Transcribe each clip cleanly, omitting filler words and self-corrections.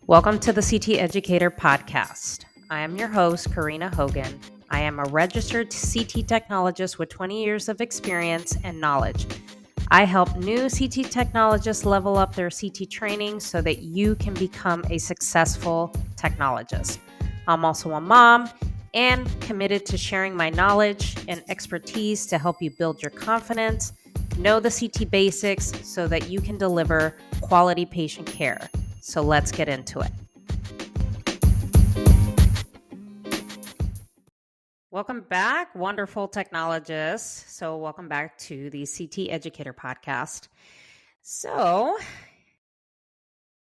Welcome to the CT Educator Podcast. I am your host, Karina Hogan. I am a registered CT technologist with 20 years of experience and knowledge. I help new CT technologists level up their CT training so that you can become a successful technologist. I'm also a mom and committed to sharing my knowledge and expertise to help you build your confidence, know the CT basics so that you can deliver quality patient care. So let's get into it. Welcome back, wonderful technologists. So welcome back to the CT Educator Podcast. So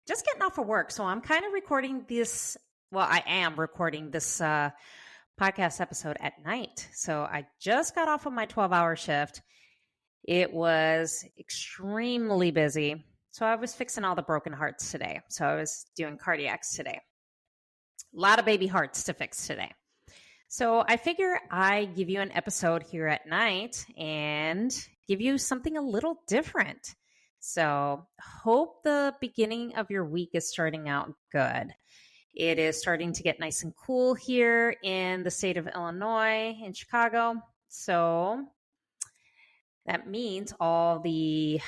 just getting off of work. So I'm kind of recording this. Well, I am recording this podcast episode at night. So I just got off of my 12-hour shift. It was extremely busy. So I was fixing all the broken hearts today. So I was doing cardiacs today. A lot of baby hearts to fix today. So I figure I give you an episode here at night and give you something a little different. So hope the beginning of your week is starting out good. It is starting to get nice and cool here in the state of Illinois, in Chicago. So that means all the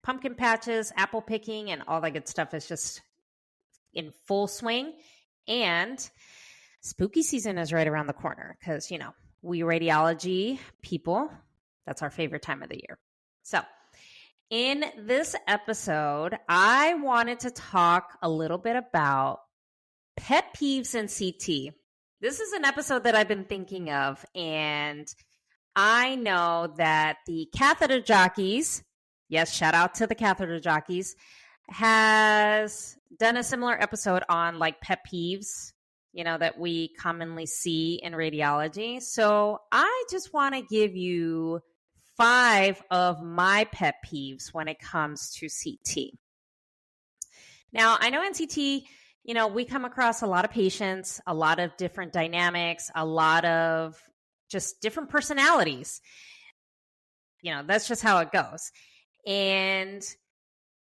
pumpkin patches, apple picking, and all that good stuff is just in full swing. And spooky season is right around the corner because, we radiology people, that's our favorite time of the year. So in this episode, I wanted to talk a little bit about pet peeves in CT. This is an episode that I've been thinking of, and I know that the catheter jockeys, yes, shout out to the catheter jockeys, has done a similar episode on like pet peeves, that we commonly see in radiology. So I just want to give you 5 of my pet peeves when it comes to CT. Now, I know in CT, we come across a lot of patients, a lot of different dynamics, a lot of just different personalities. That's just how it goes. And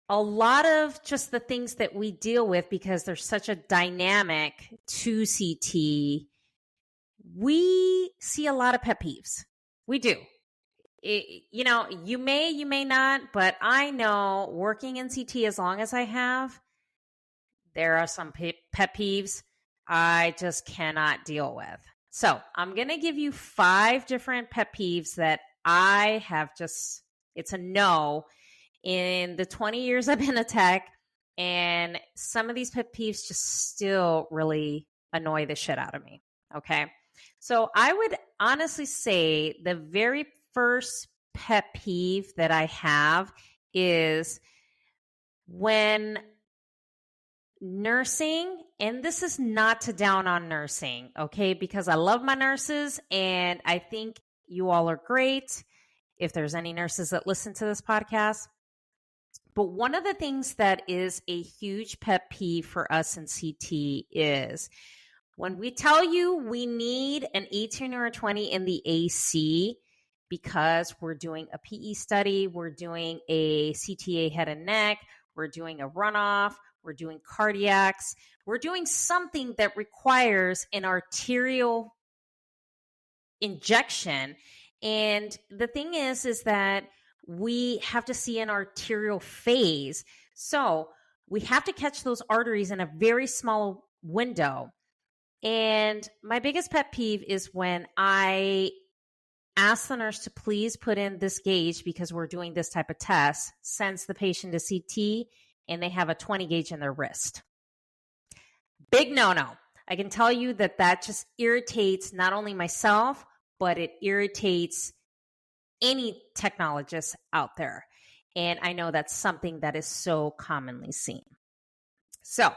a lot of just the things that we deal with, because there's such a dynamic to CT, we see a lot of pet peeves. We do. You may not, but I know working in CT as long as I have, there are some pet peeves I just cannot deal with. So I'm going to give you 5 different pet peeves that I have it's a no in the 20 years I've been a tech. And some of these pet peeves just still really annoy the shit out of me. Okay. So I would honestly say the very first pet peeve that I have is when nursing, and this is not to down on nursing, okay, because I love my nurses and I think you all are great. If there's any nurses that listen to this podcast. But one of the things that is a huge pet peeve for us in CT is when we tell you we need an 18 or a 20 in the AC because we're doing a PE study, we're doing a CTA head and neck, we're doing a runoff, we're doing cardiacs, we're doing something that requires an arterial injection. And the thing is that we have to see an arterial phase. So we have to catch those arteries in a very small window. And my biggest pet peeve is when I ask the nurse to please put in this gauge because we're doing this type of test, sends the patient to CT, and they have a 20 gauge in their wrist. Big no-no. I can tell you that just irritates not only myself, but it irritates any technologist out there. And I know that's something that is so commonly seen. So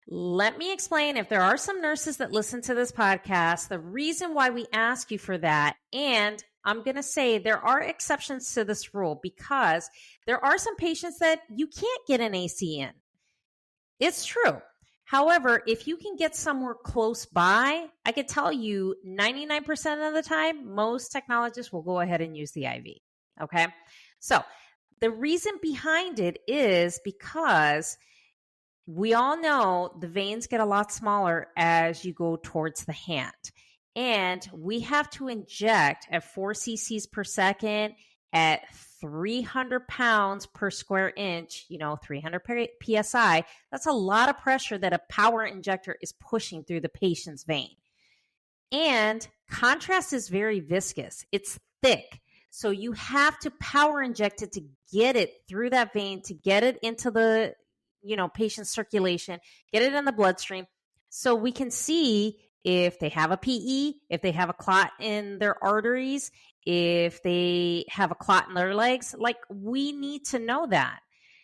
let me explain, if there are some nurses that listen to this podcast, the reason why we ask you for that. And I'm going to say there are exceptions to this rule because there are some patients that you can't get an AC in. It's true. However, if you can get somewhere close by, I could tell you 99% of the time, most technologists will go ahead and use the IV. Okay. So the reason behind it is because We all know the veins get a lot smaller as you go towards the hand. And we have to inject at 4 cc's per second at 300 pounds per square inch, 300 psi. That's a lot of pressure that a power injector is pushing through the patient's vein. And contrast is very viscous. It's thick. So you have to power inject it to get it through that vein, to get it into the, patient's circulation, get it in the bloodstream. So we can see if they have a PE, if they have a clot in their arteries, if they have a clot in their legs. Like, we need to know that.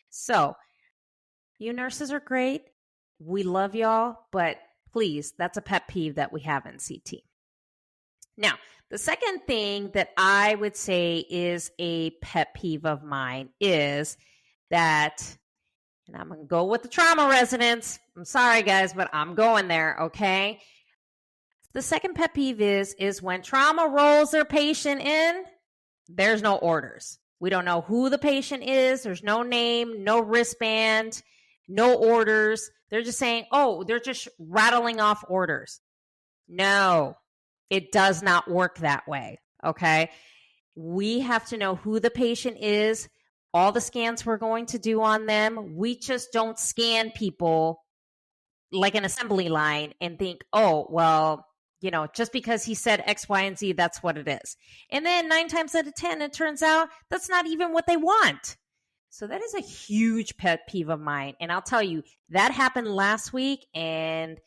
So you nurses are great. We love y'all, but please, that's a pet peeve that we have in CT. Now, the second thing that I would say is a pet peeve of mine is that, and I'm going to go with the trauma residents. I'm sorry, guys, but I'm going there, okay? The second pet peeve is when trauma rolls their patient in, there's no orders. We don't know who the patient is. There's no name, no wristband, no orders. They're just saying, they're just rattling off orders. No, it does not work that way, okay? We have to know who the patient is, all the scans we're going to do on them. We just don't scan people like an assembly line and think, just because he said X, Y, and Z, that's what it is. And then 9 times out of 10, it turns out that's not even what they want. So that is a huge pet peeve of mine. And I'll tell you, that happened last week. And,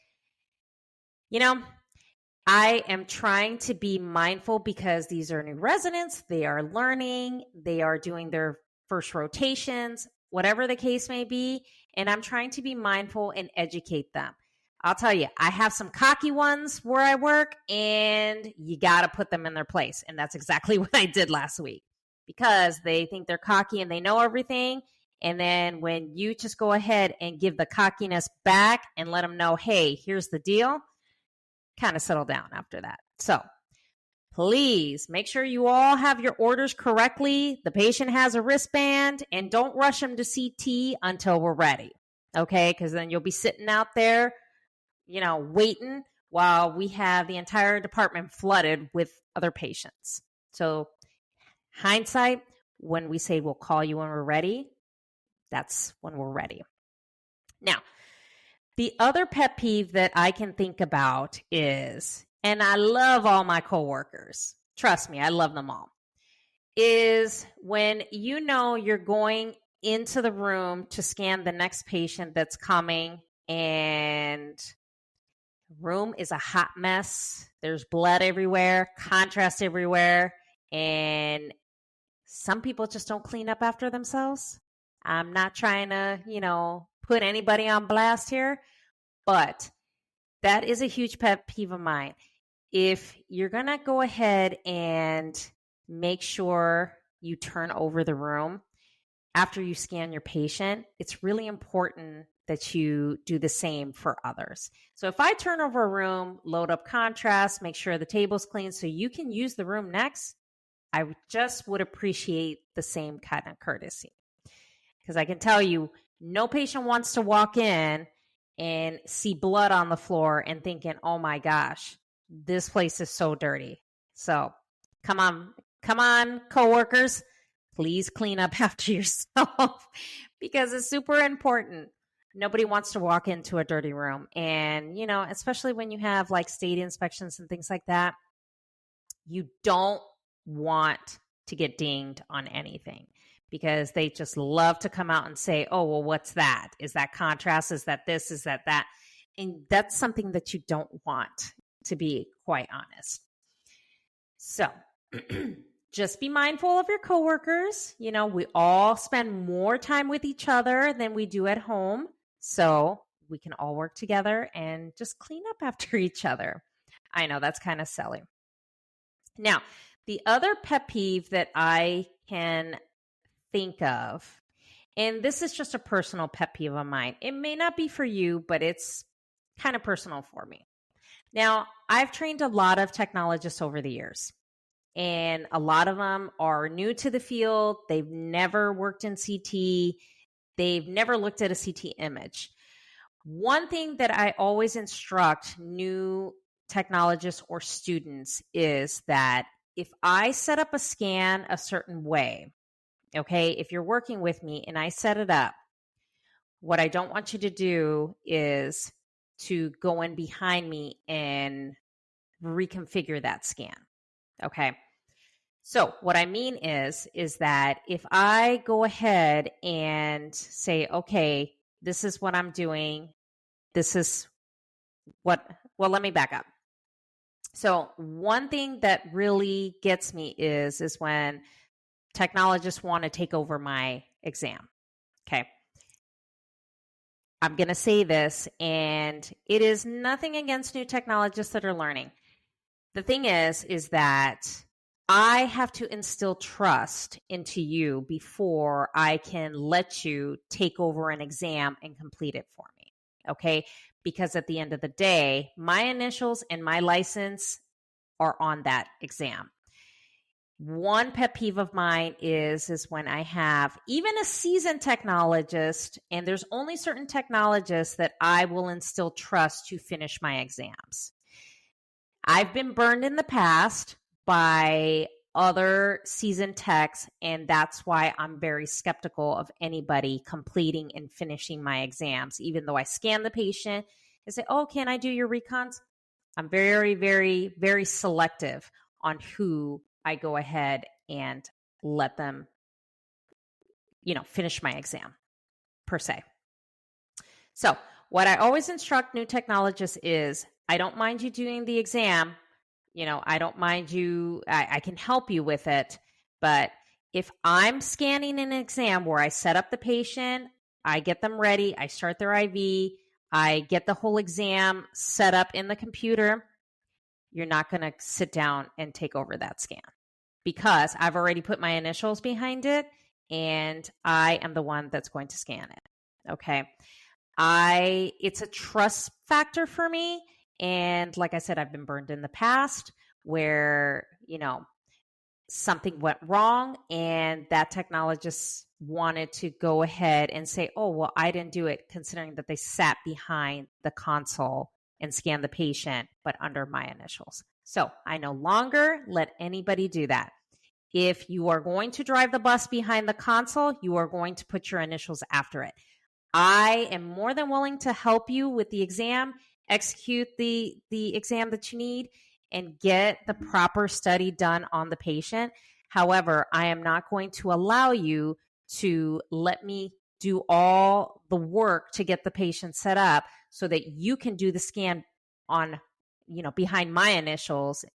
I am trying to be mindful because these are new residents. They are learning. They are doing their first rotations, whatever the case may be. And I'm trying to be mindful and educate them. I'll tell you, I have some cocky ones where I work, and you got to put them in their place. And that's exactly what I did last week, because they think they're cocky and they know everything. And then when you just go ahead and give the cockiness back and let them know, hey, here's the deal, kind of settle down after that. So please make sure you all have your orders correctly. The patient has a wristband, and don't rush them to CT until we're ready. Okay, because then you'll be sitting out there, waiting while we have the entire department flooded with other patients. So hindsight, when we say we'll call you when we're ready, that's when we're ready. Now, the other pet peeve that I can think about is, and I love all my coworkers, trust me, I love them all, is when you're going into the room to scan the next patient that's coming, and the room is a hot mess. There's blood everywhere, contrast everywhere, and some people just don't clean up after themselves. I'm not trying to, put anybody on blast here, but that is a huge pet peeve of mine. If you're going to go ahead and make sure you turn over the room after you scan your patient, it's really important that you do the same for others. So if I turn over a room, load up contrast, make sure the table's clean so you can use the room next, I just would appreciate the same kind of courtesy. Because I can tell you, no patient wants to walk in and see blood on the floor and thinking, oh my gosh, this place is so dirty. So come on, coworkers, please clean up after yourself because it's super important. Nobody wants to walk into a dirty room. And, especially when you have like state inspections and things like that, you don't want to get dinged on anything, because they just love to come out and say, oh, well, what's that? Is that contrast? Is that this? Is that that? And that's something that you don't want, to be quite honest. So just be mindful of your coworkers. We all spend more time with each other than we do at home. So we can all work together and just clean up after each other. I know that's kind of silly. Now, the other pet peeve that I can think of, and this is just a personal pet peeve of mine. It may not be for you, but it's kind of personal for me. Now, I've trained a lot of technologists over the years, and a lot of them are new to the field. They've never worked in CT. They've never looked at a CT image. one thing that I always instruct new technologists or students is that if I set up a scan a certain way, okay, if you're working with me and I set it up, what I don't want you to do is to go in behind me and reconfigure that scan. Okay. So what I mean is that if I go ahead and say, okay, this is what I'm doing, this is well, let me back up. So one thing that really gets me is when technologists want to take over my exam. Okay. I'm going to say this, and it is nothing against new technologists that are learning. The thing is that I have to instill trust into you before I can let you take over an exam and complete it for me. Okay. Because at the end of the day, my initials and my license are on that exam. One pet peeve of mine is when I have even a seasoned technologist, and there's only certain technologists that I will instill trust to finish my exams. I've been burned in the past by other seasoned techs, and that's why I'm very skeptical of anybody completing and finishing my exams. Even though I scan the patient and say, oh, can I do your recons? I'm very, very, very selective on who I go ahead and let them, finish my exam per se. So what I always instruct new technologists is, I don't mind you doing the exam. I don't mind you. I can help you with it. But if I'm scanning an exam where I set up the patient, I get them ready, I start their IV, I get the whole exam set up in the computer, you're not going to sit down and take over that scan because I've already put my initials behind it and I am the one that's going to scan it. Okay. It's a trust factor for me. And like I said, I've been burned in the past where, something went wrong and that technologist wanted to go ahead and say, oh, well, I didn't do it, considering that they sat behind the console and scanned the patient, but under my initials. So I no longer let anybody do that. If you are going to drive the bus behind the console, you are going to put your initials after it. I am more than willing to help you with the exam, execute the exam that you need, and get the proper study done on the patient. However, I am not going to allow you to let me do all the work to get the patient set up so that you can do the scan on, behind my initials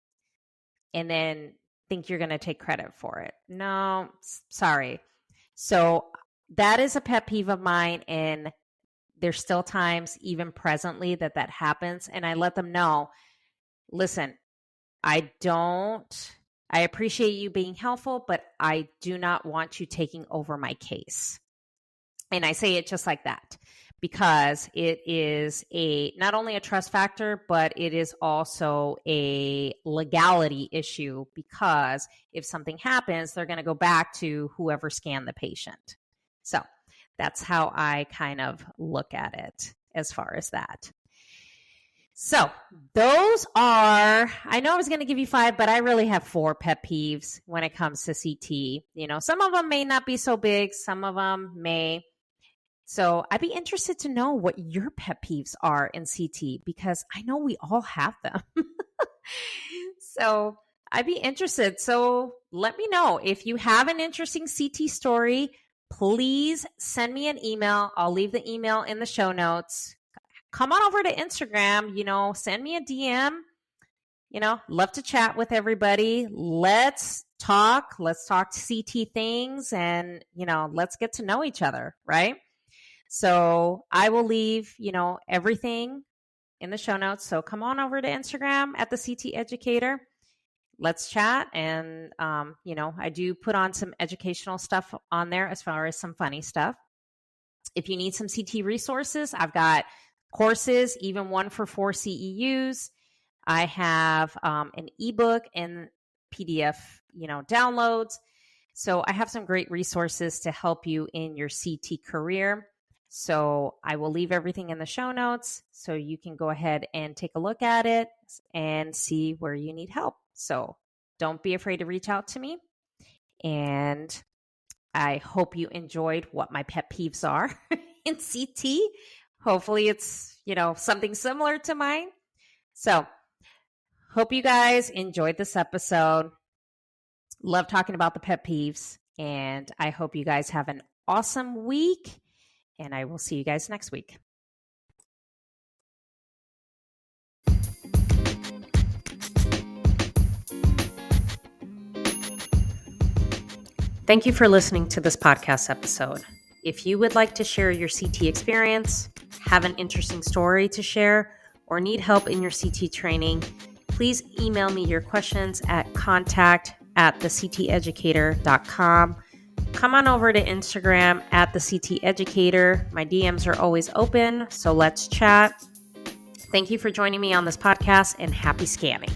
and then think you're going to take credit for it. No, sorry. So that is a pet peeve of mine, and there's still times, even presently, that happens. And I let them know, listen, I appreciate you being helpful, but I do not want you taking over my case. And I say it just like that because it is not only a trust factor, but it is also a legality issue, because if something happens, they're going to go back to whoever scanned the patient. So that's how I kind of look at it as far as that. So those are, I know I was going to give you 5, but I really have 4 pet peeves when it comes to CT. Some of them may not be so big. Some of them may. So I'd be interested to know what your pet peeves are in CT, because I know we all have them. So I'd be interested. So let me know if you have an interesting CT story. Please send me an email. I'll leave the email in the show notes. Come on over to Instagram, send me a DM, love to chat with everybody. Let's talk CT things and, let's get to know each other. Right. So I will leave, everything in the show notes. So come on over to Instagram at the CT Educator. Let's chat. And, I do put on some educational stuff on there as far as some funny stuff. If you need some CT resources, I've got courses, even one for 4 CEUs. I have an ebook and PDF, downloads. So I have some great resources to help you in your CT career. So I will leave everything in the show notes so you can go ahead and take a look at it and see where you need help. So don't be afraid to reach out to me. And I hope you enjoyed what my pet peeves are in CT. Hopefully it's, something similar to mine. So hope you guys enjoyed this episode. Love talking about the pet peeves. And I hope you guys have an awesome week. And I will see you guys next week. Thank you for listening to this podcast episode. If you would like to share your CT experience, have an interesting story to share, or need help in your CT training, please email me your questions at contact@thecteducator.com. Come on over to Instagram @thecteducator. My DMs are always open, so let's chat. Thank you for joining me on this podcast, and happy scanning.